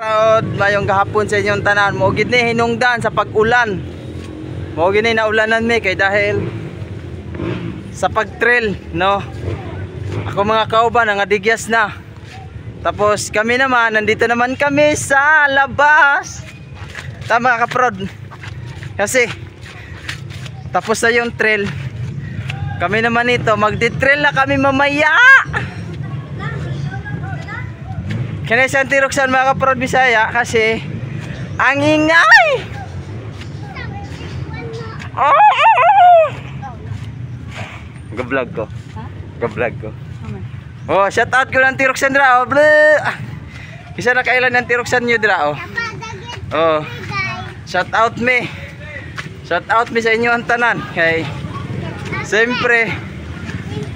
Proud mayong gahapon sa inyong tanan. Mo gid ni hinungdan sa pag-ulan. Mo gid ni naulanan mi kay dahil sa pag-trail, no. Ako mga kauban nga digyas na. Tapos kami naman nandito naman kami sa labas. Tama ka, Prod. Kasi tapos na yung trail. Kami naman ito, magdi-trail na kami mamaya. Kaya sa Tiroksan mga kaprod Bisaya kasi ang ingay. Ga-vlog ko. Ga-vlog ko. Oh, shout out ko ng Tiroksan dra. Oh, isa na kailan ng Tiroksan nyo dra. Oh, shout out me. Shout out me sa inyo ang tanan. Kay siyempre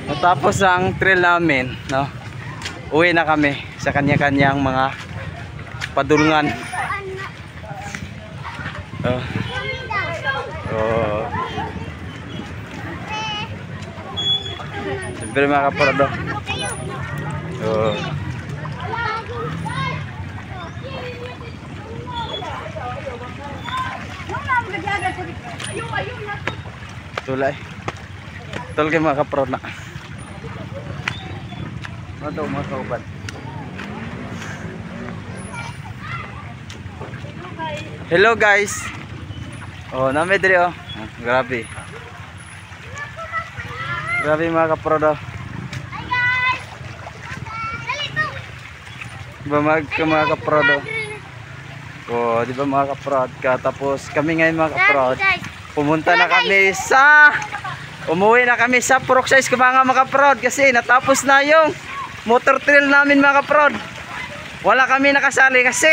matapos ang trail namin, no, uwi na kami sa kanya-kanyang mga padulungan. Siyempre mga kaparado. Tulay. Tol kay mga kaprod na. Ano daw mga kauban? Hello guys. Oh, nami diri oh. Grabe. Grabe mga kaprod. Hi guys. Diba mga kaprod? Oh, di ba mga kaprod ka? Tapos kami ngayon mga kaprod, pumunta na kami sa umuwi na kami sa Purok Size mga kaprod kasi natapos na yung motor trail namin mga kaprod. Wala kami nakasali kasi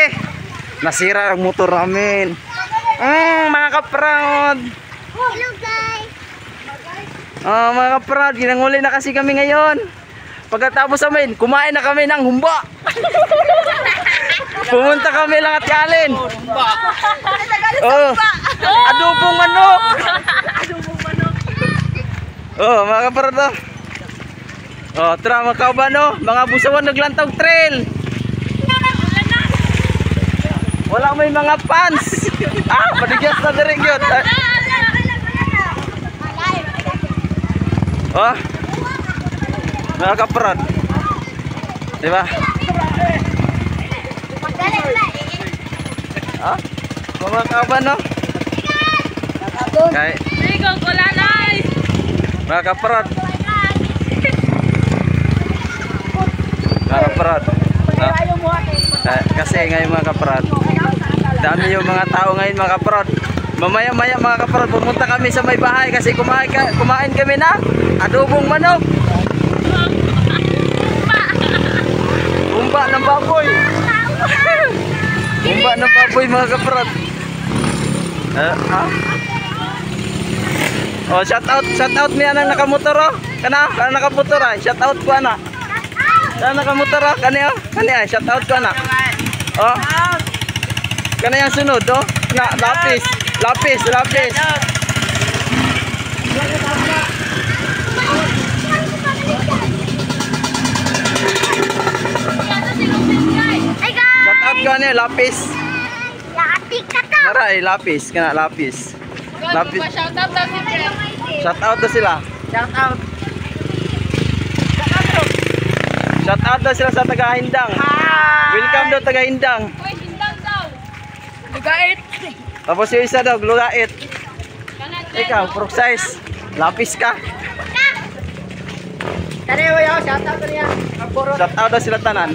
nasira ang motor namin. Mga kaprod. Hello guys. Mga kaprod, ginanguli na kasi kami ngayon. Pagkatapos namin, kumain na kami ng humba. Pumunta kami lang at kalin. Adobong manok. Oh, mga kaparado. Oh, tara mga kauban, no? Mga busawan naglantog trail. Wala may mga pants. Padigyas na diri gyud. Oh. Mga kaparad. Di ba? Mga kauban, no? Kay mga kaparad. Mga kaparad. Kasi ngayon mga kaparad, dami yung mga tao ngayon mga kaparad. Mamaya-maya mga kaparad, pumunta kami sa may bahay kasi kumain kami na adobong manok. Umba ng baboy. Umba ng baboy mga kaparad. Oh, shout out mi anang nakamotor oh. Kana nakamotor ay. Shout out ko ana. Kana nakamotor oh. Kani oh. Kani ay shout out ko ana. Oh. Kana yang sunod oh. Na lapis. Shout out ko ani lapis. Nara ay lapis, kana lapis. Shout out daw sila. Shout out daw sila sa taga-Hindang. Welcome daw taga-Hindang. Hindang daw. Lugait. Tapos yung isa daw, lugait. Ikaw, Purok Size. Lapis ka. Shout out niya. Shout out daw sila tanan.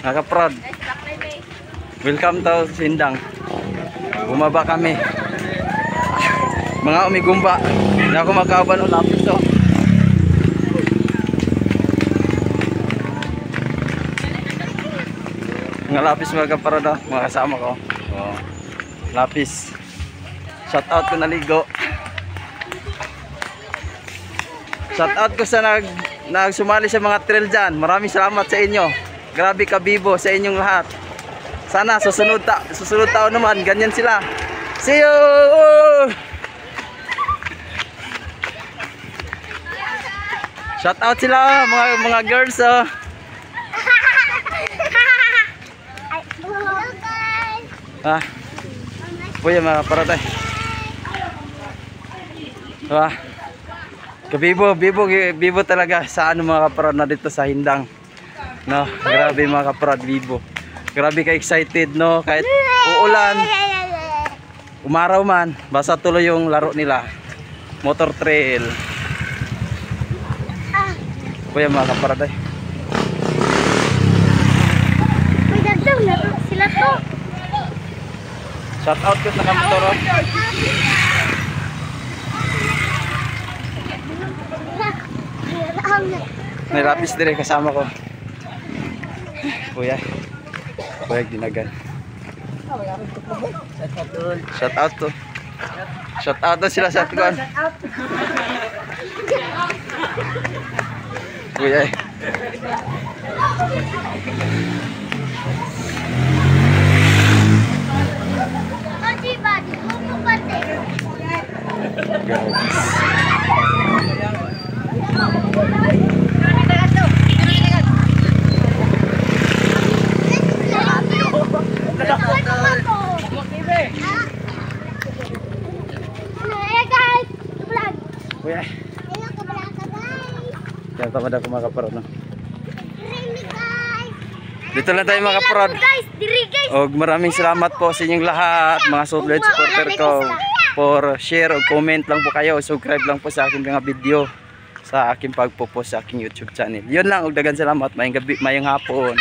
Mga kaprod, welcome to Hindang. Bumaba kami. Mga umigumba. Hindi ako magkauban o lapis to. Mga lapis mga kaprod, mga kasama ko. Oh, lapis. Shout out ko naligo. Shout out ko sa nagsumali sa mga trail dyan. Maraming salamat sa inyo. Grabe kabibo sa inyong lahat. Sana susunod taon naman ganyan sila. See you. Shout out sila mga girls oh. Hello guys. Ah. Puya mga kaparod ay. Wah. Bibo talaga sa ano mga kaparod na dito sa Hindang. No, grabe mga kaparod, bibo. Grabe ka excited no, kahit uulan, umaraw man, basta tuloy yung laro nila. Motor trail. Kuya mga kaparad ay. May dagdag na sila to. Shout out ko sa kamotor. May lapis dire kasama ko. Kuya Dinagan. Shout out to. Shout out to sila sa tugon. Kuya. Kuya. Kaya tamad ako mga kaparod no. Dito lang tayo mga kaparod. Og maraming salamat po sa inyong lahat, mga solid supporter ko. For share o comment lang po kayo, subscribe lang po sa aking mga video sa aking pagpo-post sa aking YouTube channel. Yun lang, og dagan salamat, mayong gabi, mayong hapon.